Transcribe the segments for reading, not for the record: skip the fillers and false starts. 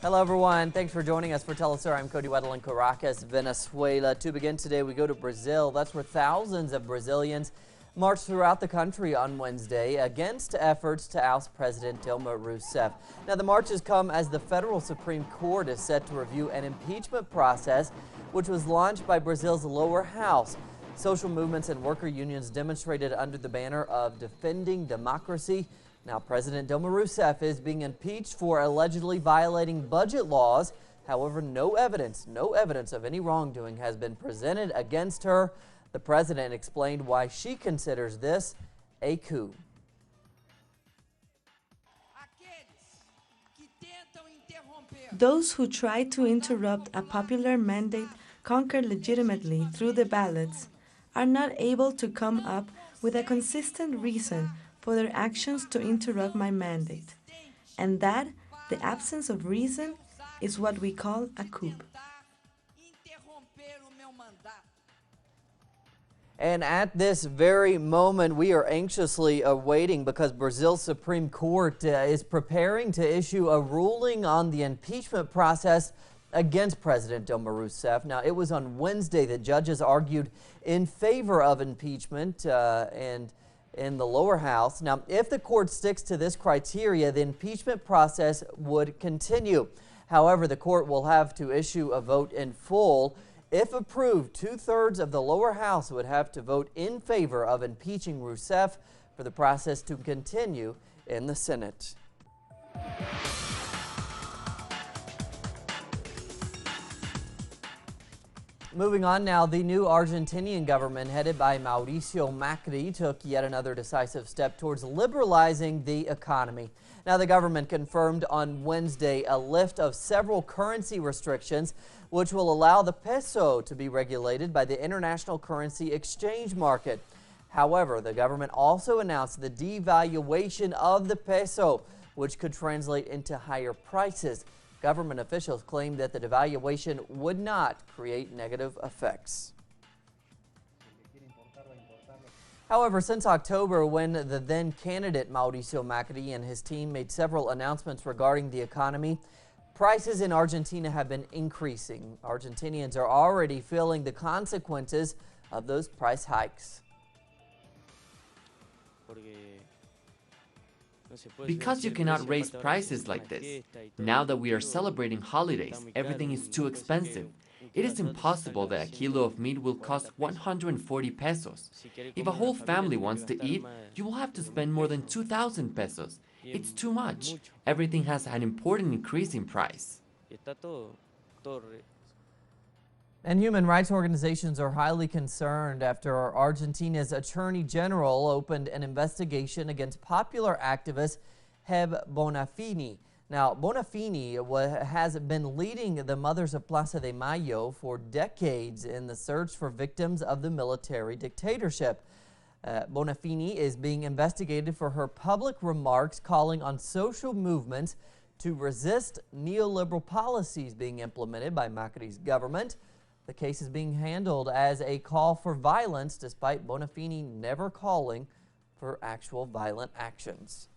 Hello, everyone. Thanks for joining us for Telesur. I'm Cody Weddle in Caracas, Venezuela. To begin today, we go to Brazil. That's where thousands of Brazilians marched throughout the country on Wednesday against efforts to oust President Dilma Rousseff. Now, the marches come as the federal Supreme Court is set to review an impeachment process which was launched by Brazil's lower house. Social movements and worker unions demonstrated under the banner of defending democracy. Now, President Dilma Rousseff is being impeached for allegedly violating budget laws. However, no evidence of any wrongdoing has been presented against her. The president explained why she considers this a coup. Those who try to interrupt a popular mandate conquered legitimately through the ballots are not able to come up with a consistent reason for their actions to interrupt my mandate. And that, the absence of reason, is what we call a coup. And at this very moment, we are anxiously awaiting because Brazil's Supreme Court is preparing to issue a ruling on the impeachment process against President Dilma Rousseff. Now, it was on Wednesday that judges argued in favor of impeachment and in the lower house. Now, if the court sticks to this criteria, the impeachment process would continue. However, the court will have to issue a vote in full. If approved, 2/3 of the lower house would have to vote in favor of impeaching Rousseff for the process to continue in the Senate. Moving on now, the new Argentinian government headed by Mauricio Macri took yet another decisive step towards liberalizing the economy. Now, the government confirmed on Wednesday a lift of several currency restrictions, which will allow the peso to be regulated by the international currency exchange market. However, the government also announced the devaluation of the peso, which could translate into higher prices. Government officials claim that the devaluation would not create negative effects. However, since October, when the then candidate Mauricio Macri and his team made several announcements regarding the economy, prices in Argentina have been increasing. Argentinians are already feeling the consequences of those price hikes. Because you cannot raise prices like this. Now that we are celebrating holidays, everything is too expensive. It is impossible that a kilo of meat will cost 140 pesos. If a whole family wants to eat, you will have to spend more than 2,000 pesos. It's too much. Everything has an important increase in price. And human rights organizations are highly concerned after Argentina's Attorney General opened an investigation against popular activist Heb Bonafini. Now, Bonafini has been leading the Mothers of Plaza de Mayo for decades in the search for victims of the military dictatorship. Bonafini is being investigated for her public remarks calling on social movements to resist neoliberal policies being implemented by Macri's government. The case is being handled as a call for violence, despite Bonafini never calling for actual violent actions.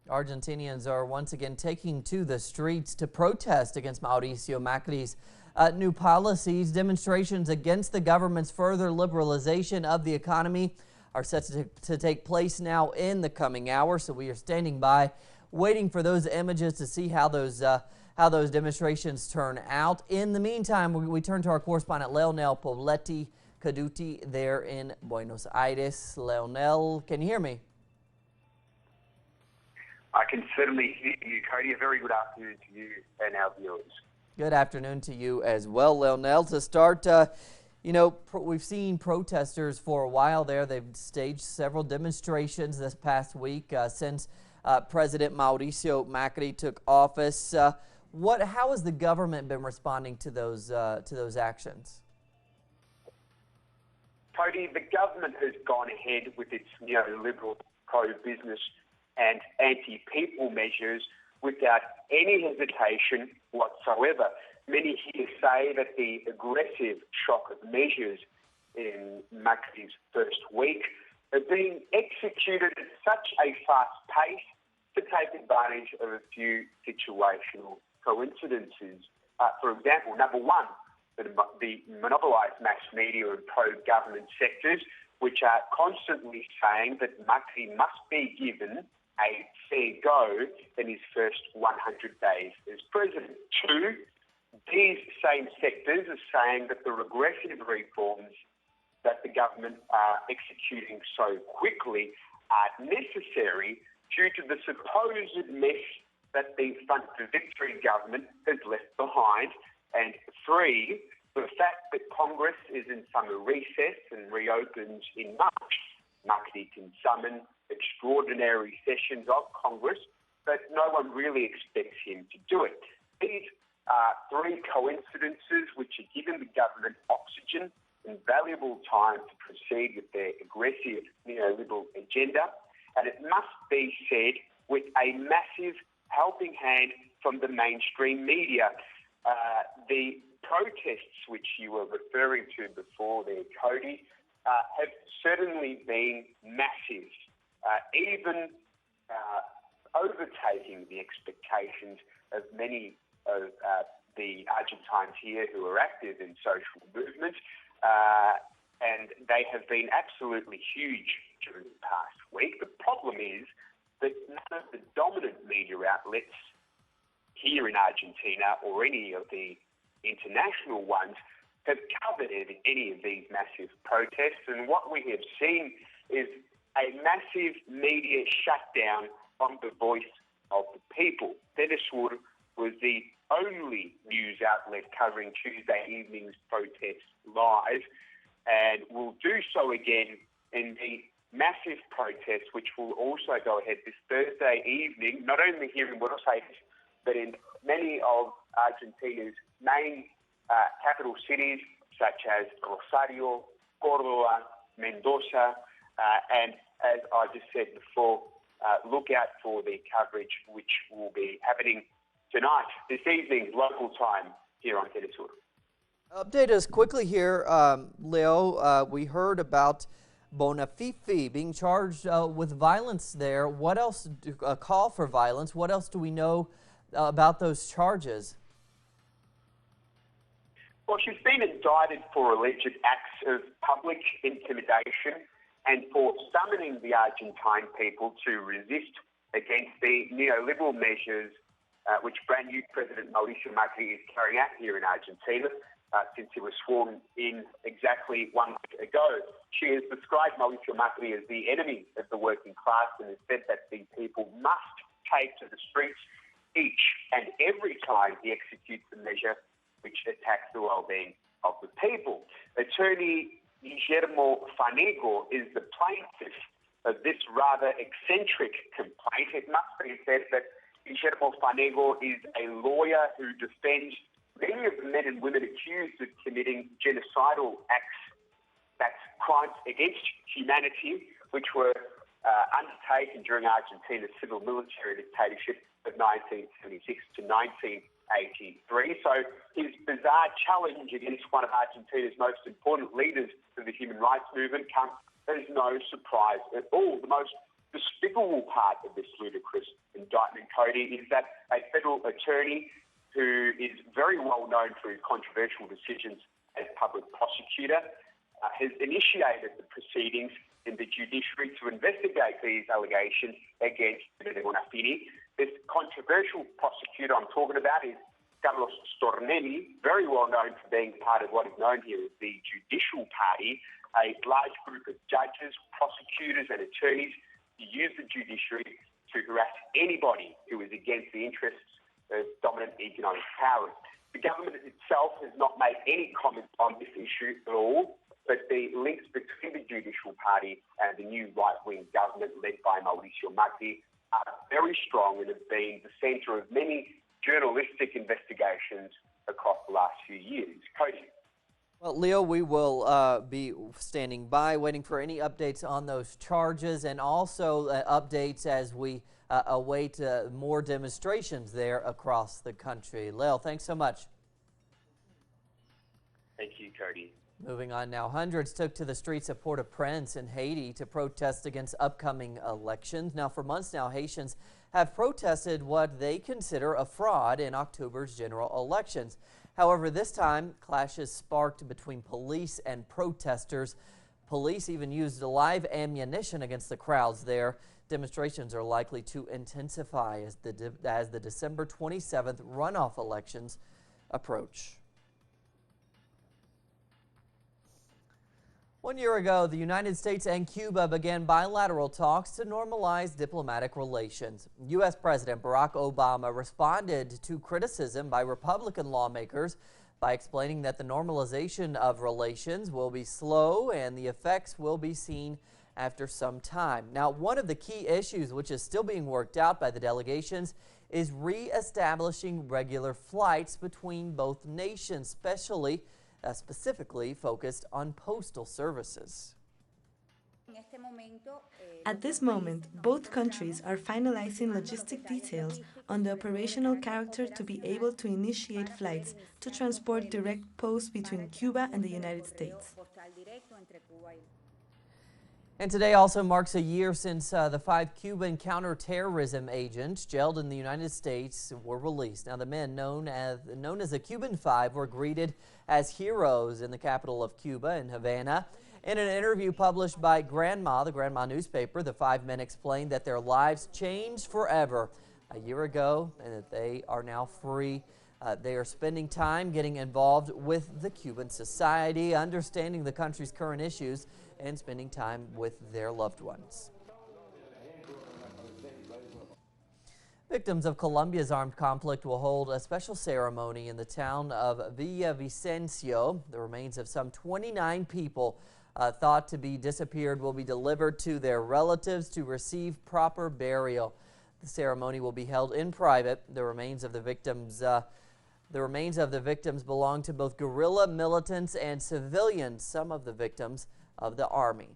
Argentinians are once again taking to the streets to protest against Mauricio Macri's new policies. Demonstrations against the government's further liberalization of the economy are set to take place now in the coming hours. So we are standing by, waiting for those images to see how those demonstrations turn out. In the meantime, we turn to our correspondent Leonel Poblete Caduti there in Buenos Aires. Leonel, can you hear me? I can certainly hear you, Cody. A very good afternoon to you and our viewers. Good afternoon to you as well, Leonel. To start, we've seen protesters for a while there. They've staged several demonstrations this past week since President Mauricio Macri took office. How has the government been responding to those actions? Cody, the government has gone ahead with its neoliberal pro-business and anti-people measures without any hesitation whatsoever. Many here say that the aggressive shock of measures in Macri's first week are being executed at such a fast pace to take advantage of a few situational coincidences. For example, number one, the monopolised mass media and pro-government sectors, which are constantly saying that Macri must be given a fair go in his first 100 days as president. Two, these same sectors are saying that the regressive reforms that the government are executing so quickly are necessary due to the supposed mess that the Front for Victory government has left behind. And three, the fact that Congress is in summer recess and reopens in March. Macri can summon extraordinary sessions of Congress, but no one really expects him to do it. These are three coincidences which are giving the government oxygen and valuable time to proceed with their aggressive neoliberal agenda. And it must be said, with a massive helping hand from the mainstream media. The protests which you were referring to before there, Cody, have certainly been massive, even overtaking the expectations of many of the Argentines here who are active in social movements, and they have been absolutely huge during the past week. The problem is that none of the dominant media outlets here in Argentina or any of the international ones have covered any of these massive protests, and what we have seen is a massive media shutdown from the voice of the people. Venezuela was the only news outlet covering Tuesday evening's protests live, and will do so again in the massive protests, which will also go ahead this Thursday evening, not only here in Buenos Aires, but in many of Argentina's main capital cities, such as Rosario, Córdoba, Mendoza, and as I just said before, look out for the coverage which will be happening tonight, this evening, local time, here on Venezuela. Update us quickly here, Leo. We heard about Bonafifi being charged with violence there. What else, a call for violence, what else do we know about those charges? Well, she's been indicted for alleged acts of public intimidation and for summoning the Argentine people to resist against the neoliberal measures which brand new President Mauricio Macri is carrying out here in Argentina since he was sworn in exactly 1 week ago. She has described Mauricio Macri as the enemy of the working class and has said that the people must take to the streets each and every time he executes a measure which attacks the well-being of the people. Attorney Guillermo Fanego is the plaintiff of this rather eccentric complaint. It must be said that Guillermo Fanego is a lawyer who defends many of the men and women accused of committing genocidal acts, that's crimes against humanity, which were undertaken during Argentina's civil military dictatorship of 1976 to 1983. So his bizarre challenge against one of Argentina's most important leaders of the human rights movement comes as no surprise at all. The most despicable part of this ludicrous indictment, Cody, is that a federal attorney who is very well known for his controversial decisions as public prosecutor has initiated the proceedings in the judiciary to investigate these allegations against Bonafini. This controversial prosecutor I'm talking about is Carlos Stornelli, very well known for being part of what is known here as the Judicial Party, a large group of judges, prosecutors and attorneys who use the judiciary to harass anybody who is against the interests of dominant economic powers. The government itself has not made any comment on this issue at all, but the links between the Judicial Party and the new right-wing government led by Mauricio Macri are very strong and have been the centre of many journalistic investigations across the last few years. Cody. Well, Leo, we will be standing by, waiting for any updates on those charges and also updates as we await more demonstrations there across the country. Leo, thanks so much. Thank you, Cody. Moving on now, hundreds took to the streets of Port-au-Prince in Haiti to protest against upcoming elections. Now, for months now, Haitians have protested what they consider a fraud in October's general elections. However, this time, clashes sparked between police and protesters. Police even used live ammunition against the crowds there. Demonstrations are likely to intensify as the December 27th runoff elections approach. 1 year ago, the United States and Cuba began bilateral talks to normalize diplomatic relations. U.S. President Barack Obama responded to criticism by Republican lawmakers by explaining that the normalization of relations will be slow and the effects will be seen after some time. Now, one of the key issues which is still being worked out by the delegations is re-establishing regular flights between both nations, specifically focused on postal services. At this moment, both countries are finalizing logistic details on the operational character to be able to initiate flights to transport direct post between Cuba and the United States. And today also marks a year since the 5 Cuban counterterrorism agents jailed in the United States were released. Now, the men known as the Cuban Five were greeted as heroes in the capital of Cuba in Havana. In an interview published by Grandma, the Grandma newspaper, the 5 men explained that their lives changed forever a year ago and that they are now free. They are spending time getting involved with the Cuban society, understanding the country's current issues, and spending time with their loved ones. Victims of Colombia's armed conflict will hold a special ceremony in the town of Villavicencio. The remains of some 29 people thought to be disappeared will be delivered to their relatives to receive proper burial. The ceremony will be held in private. The remains of the victims belong to both guerrilla militants and civilians, some of the victims of the army.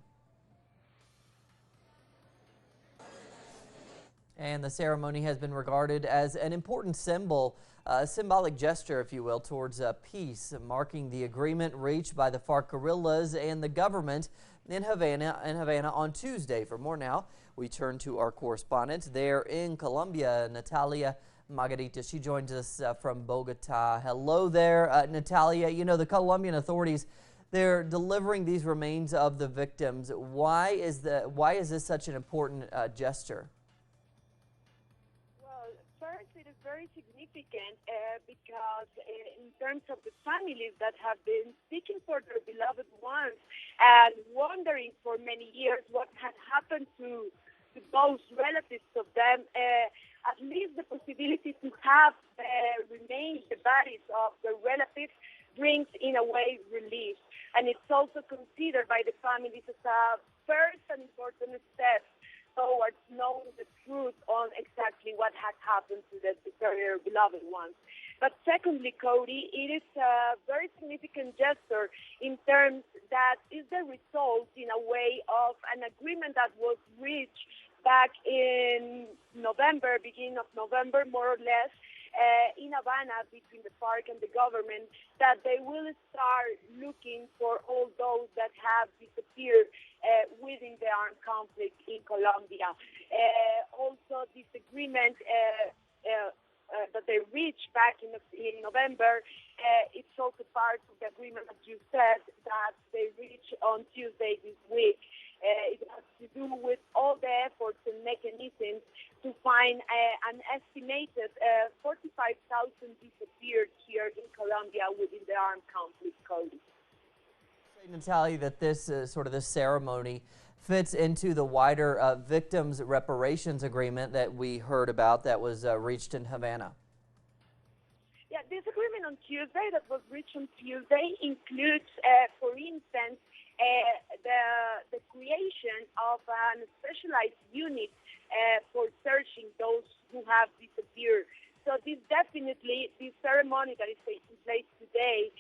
And the ceremony has been regarded as an important symbol, a symbolic gesture, if you will, towards peace, marking the agreement reached by the FARC guerrillas and the government in Havana on Tuesday. For more now, we turn to our correspondent there in Colombia, Natalia Margarita. She joins us from Bogota. Hello there, Natalia. You know, the Colombian authorities, they're delivering these remains of the victims. Why is this such an important gesture? Well, first, it is very significant because in terms of the families that have been seeking for their beloved ones and wondering for many years what had happened to those relatives of them, at least the possibility to have remains, the bodies of the relatives, brings in a way relief. And it's also considered by the families as a first and important step towards knowing the truth on exactly what had happened to their beloved ones. But secondly, Cody, it is a very significant gesture in terms that is the result, in a way, of an agreement that was reached back in November, beginning of November, more or less, in Havana between the FARC and the government, that they will start looking for all those that have disappeared within the armed conflict in Colombia. Also, this agreement that they reached back in November, it's also part of the agreement that you said that they reached on Tuesday this week. It has to do with all the efforts and mechanisms to find an estimated 45,000 disappeared here in Colombia within the armed conflict code. Natalia, that this this ceremony fits into the wider victims reparations agreement that we heard about that was reached in Havana. Yeah, this agreement on Tuesday that was reached on Tuesday includes, for instance, the creation of a specialized unit for searching those who have disappeared. So this ceremony that is taking place today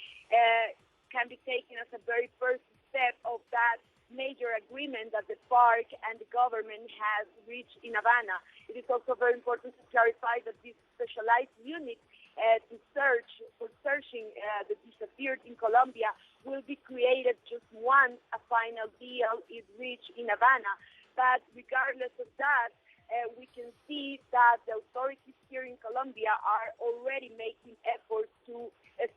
can be taken as a very first step of that major agreement that the FARC and the government has reached in Havana. It is also very important to clarify that this specialized unit searching the disappeared in Colombia will be created just once a final deal is reached in Havana. But regardless of that, we can see that the authorities here in Colombia are already making efforts to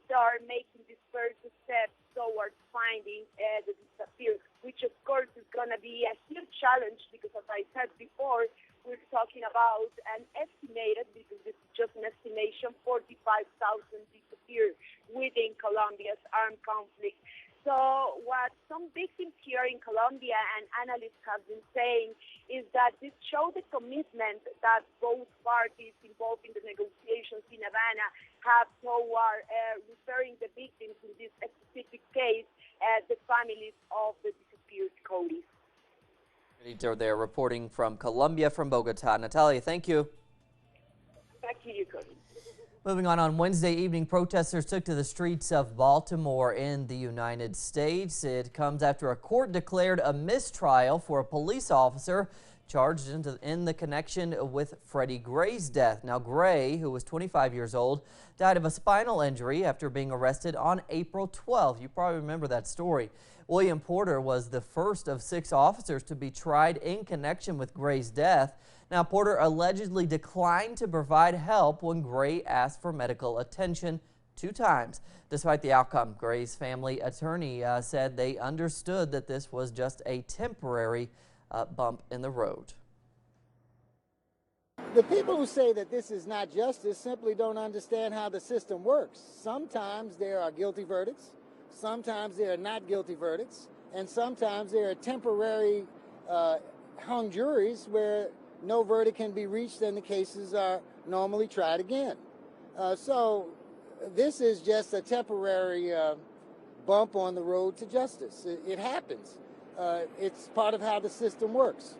start making this first step towards finding the disappeared, which of course is going to be a huge challenge because, as I said before, we're talking about an estimated, because this is just an estimation, 45,000 disappeared within Colombia's armed conflict. So what some victims here in Colombia and analysts have been saying is that this shows the commitment that both parties involved in the negotiations in Havana have toward referring the victims in this specific case as the families of the disappeared Codis. They're reporting from Colombia, from Bogota. Natalia, thank you. Back to you, Cody. Moving on Wednesday evening, protesters took to the streets of Baltimore in the United States. It comes after a court declared a mistrial for a police officer charged in the connection with Freddie Gray's death. Now, Gray, who was 25 years old, died of a spinal injury after being arrested on April 12th. You probably remember that story. William Porter was the first of 6 officers to be tried in connection with Gray's death. Now, Porter allegedly declined to provide help when Gray asked for medical attention 2 times. Despite the outcome, Gray's family attorney said they understood that this was just a temporary bump in the road. The people who say that this is not justice simply don't understand how the system works. Sometimes there are guilty verdicts, sometimes there are not guilty verdicts, and sometimes there are temporary hung juries where no verdict can be reached and the cases are normally tried again. So this is just a temporary bump on the road to justice. It happens. It's part of how the system works.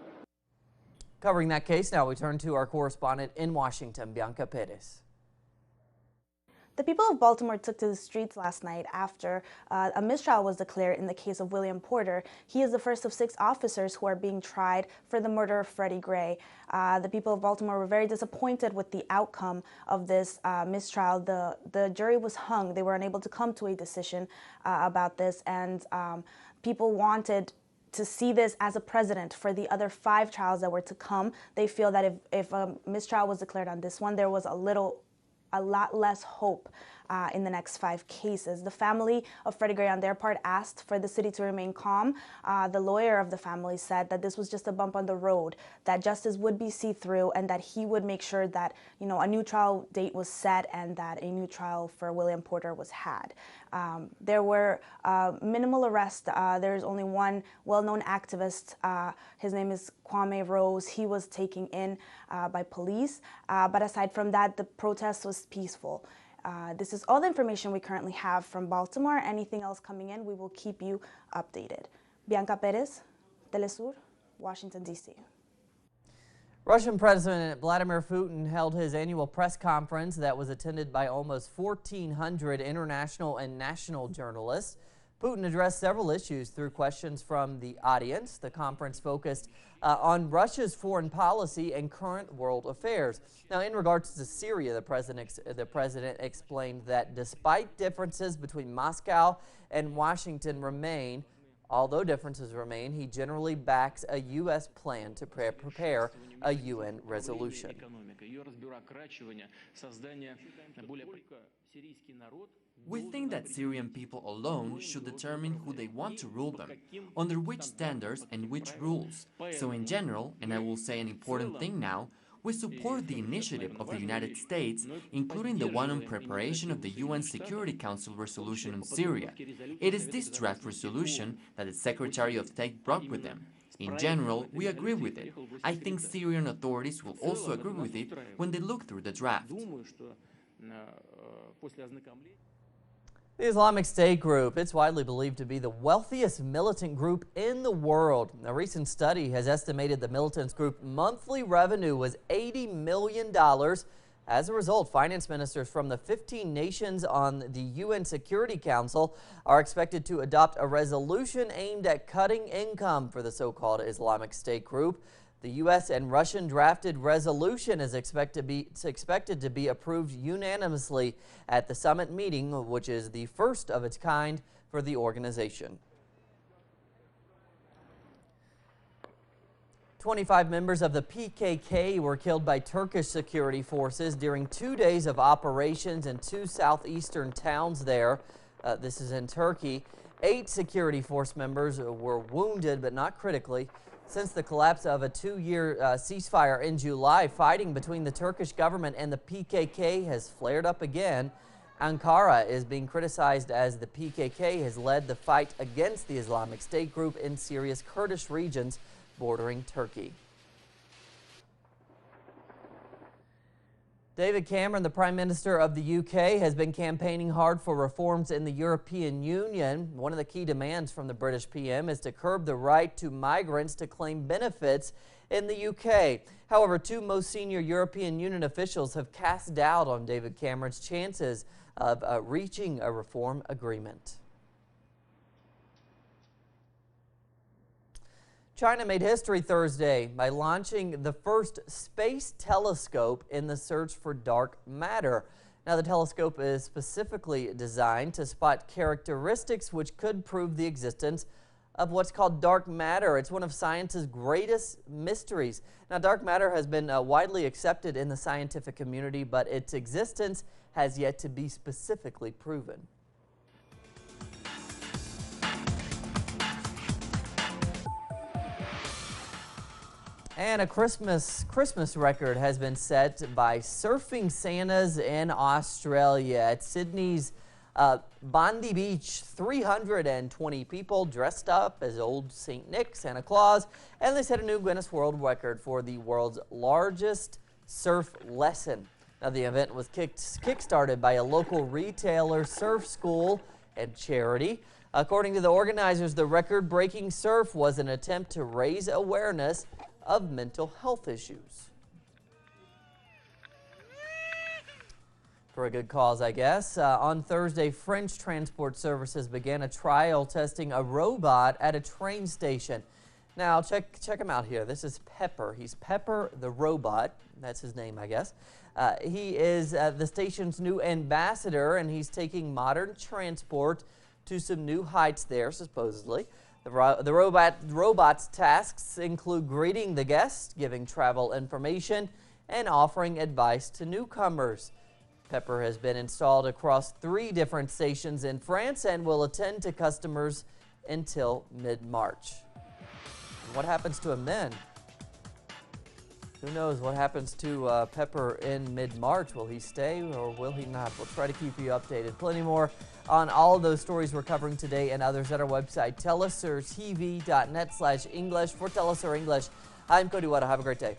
Covering that case now, we turn to our correspondent in Washington, Bianca Perez. The people of Baltimore took to the streets last night after a mistrial was declared in the case of William Porter. He is the first of 6 officers who are being tried for the murder of Freddie Gray. The people of Baltimore were very disappointed with the outcome of this mistrial. The jury was hung. They were unable to come to a decision about this, and people wanted to see this as a precedent for the other 5 trials that were to come. They feel that if a mistrial was declared on this one, there was a lot less hope in the next 5 cases. The family of Freddie Gray, on their part, asked for the city to remain calm. The lawyer of the family said that this was just a bump on the road, that justice would be see-through, and that he would make sure that, you know, a new trial date was set and that a new trial for William Porter was had. There were minimal arrests. There's only one well-known activist. His name is Kwame Rose. He was taken in by police. But aside from that, the protest was peaceful. This is all the information we currently have from Baltimore. Anything else coming in, we will keep you updated. Bianca Perez, Telesur, Washington, D.C. Russian President Vladimir Putin held his annual press conference that was attended by almost 1,400 international and national journalists. Putin addressed several issues through questions from the audience. The conference focused on Russia's foreign policy and current world affairs. Now, in regards to Syria, the president explained that despite differences between Moscow and Washington remain, although differences remain, he generally backs a U.S. plan to prepare a UN resolution. We think that Syrian people alone should determine who they want to rule them, under which standards and which rules. So in general, and I will say an important thing now, we support the initiative of the United States, including the one on preparation of the UN Security Council resolution on Syria. It is this draft resolution that the Secretary of State brought with them. In general, we agree with it. I think Syrian authorities will also agree with it when they look through the draft. The Islamic State group, it's widely believed to be the wealthiest militant group in the world. A recent study has estimated the militant group's monthly revenue was $80 million. As a result, finance ministers from the 15 nations on the UN Security Council are expected to adopt a resolution aimed at cutting income for the so-called Islamic State group. The U.S. and Russian drafted resolution is expected to be approved unanimously at the summit meeting, which is the first of its kind for the organization. 25 members of the PKK were killed by Turkish security forces during 2 days of operations in 2 southeastern towns there. This is in Turkey. 8 security force members were wounded, but not critically. Since the collapse of a 2-year ceasefire in July, fighting between the Turkish government and the PKK has flared up again. Ankara is being criticized as the PKK has led the fight against the Islamic State group in Syria's Kurdish regions bordering Turkey. David Cameron, the Prime Minister of the UK, has been campaigning hard for reforms in the European Union. One of the key demands from the British PM is to curb the right to migrants to claim benefits in the UK. However, 2 most senior European Union officials have cast doubt on David Cameron's chances of reaching a reform agreement. China made history Thursday by launching the first space telescope in the search for dark matter. Now, the telescope is specifically designed to spot characteristics which could prove the existence of what's called dark matter. It's one of science's greatest mysteries. Now, dark matter has been widely accepted in the scientific community, but its existence has yet to be specifically proven. And a Christmas record has been set by surfing Santas in Australia. At Sydney's Bondi Beach, 320 people dressed up as old St. Nick, Santa Claus, and they set a new Guinness World Record for the world's largest surf lesson. Now, the event was kick-started by a local retailer, surf school, and charity. According to the organizers, the record-breaking surf was an attempt to raise awareness of mental health issues. For a good cause, I guess. On Thursday, French Transport Services began a trial testing a robot at a train station. Now, check him out here. This is Pepper. He's Pepper the robot. That's his name, I guess. He is the station's new ambassador, and he's taking modern transport to some new heights there, supposedly. The robot's tasks include greeting the guests, giving travel information, and offering advice to newcomers. Pepper has been installed across 3 different stations in France and will attend to customers until mid-March. What happens to him then? Who knows what happens to Pepper in mid-March? Will he stay or will he not? We'll try to keep you updated. Plenty more on all of those stories we're covering today and others at our website, telesurtv.net/English. For Telesur English, I'm Cody Wetta. Have a great day.